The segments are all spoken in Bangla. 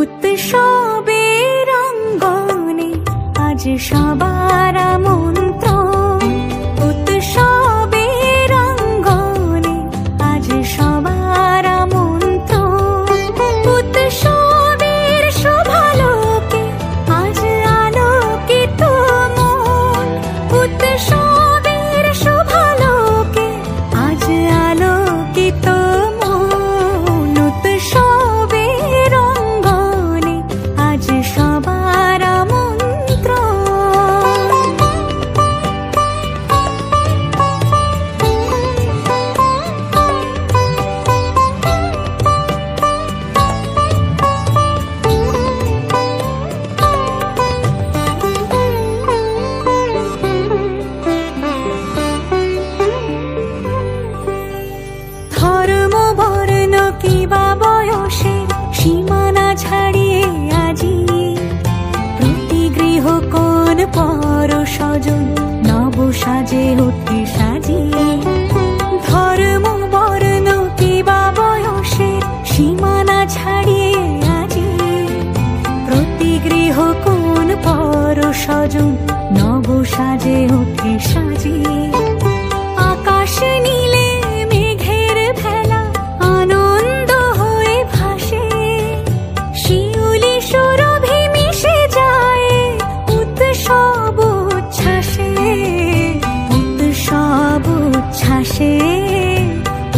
উৎসবের অঙ্গনে আজ সবার আমন্ত্রণ, উৎসবের অঙ্গনে আজ সবার আমন্ত্রণ, উৎসবের শোভালোকে আজ আলোকিত মন, উৎসবের শোভালোকে আজ আলোকিত মন, উৎসবের অঙ্গনে আজ সবার আমন্ত্রণ। ধর্ম বর্ণ কিবা বয়সের সীমানা ছাড়িয়ে আজি প্রতি গৃহ কোন পর স্বজন নব সাজে ওঠে সাজিয়ে। ধর্ম বর্ণ কিবা বয়সের সীমানা ছাড়িয়ে আজি প্রতি গৃহ কোন পর স্বজন নব সাজে ওঠে সাজিয়ে। আকাশ নীলে মেঘের ভেলা আনন্দ হয়ে ভাসে, শিউলি সুরভি মিশে যায় উৎসব উচ্ছ্বাসে, উৎসব উচ্ছ্বাসে,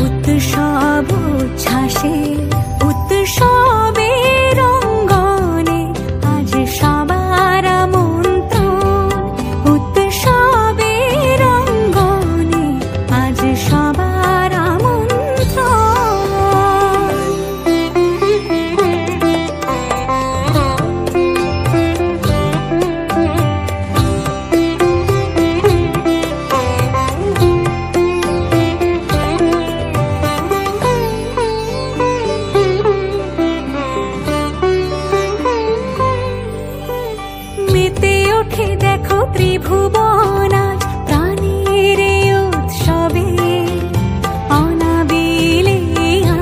উৎসব উচ্ছ্বাসে। উৎসবের অঙ্গনে আজ সবার আমন্ত্রণ, উৎসবের অঙ্গনে আজ সবার আমন্ত্রণ। মেতে ওঠে দেখো ত্রিভুবন আজ প্রাণের এই উৎসবে, অনাবিলে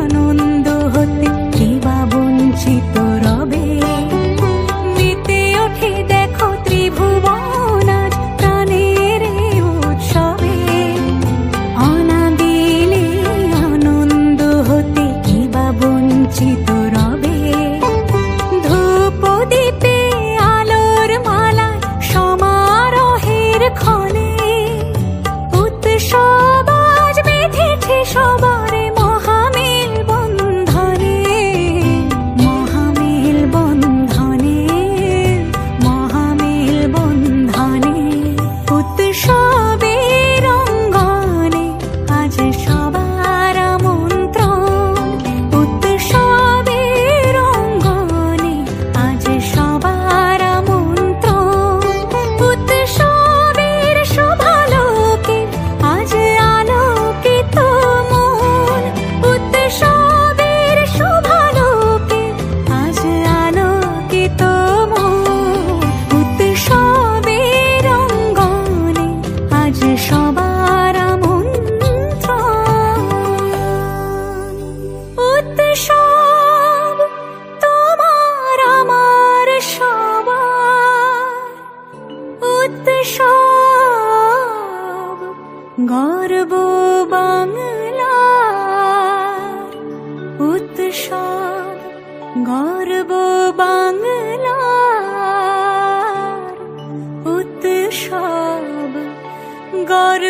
আনন্দ হতে কিবা বঞ্চিত রবে। মেতে ওঠে দেখো ত্রিভুবন আজ প্রাণের এই উৎসবে, অনাবিলে আনন্দ হতে কিবা বঞ্চিত রবে। ধূপ দীপে আলোর মালায় সমারোহের ক্ষণে উৎসব আজ বেঁধেছে সবার মহামেল বন্ধনে, মহামেল বন্ধনে, মহামেল বন্ধনে। উৎসবের অঙ্গনে আজ সবার আমন্ত্রণ, উৎসবের অঙ্গনে আজ সবার আমন্ত্রণ, উৎসবের শোভালোকে আজ আলোকিত মন, উৎসবের শোভালোকে আজ আলোকিত মন, উৎসবের অঙ্গনে আজ সবার আমন্ত্রণ। উৎসব তোমার আমার সবার, উৎসব গর্ব বাংলার, উৎসব গর্ব বাংলার, উৎসব গর্ব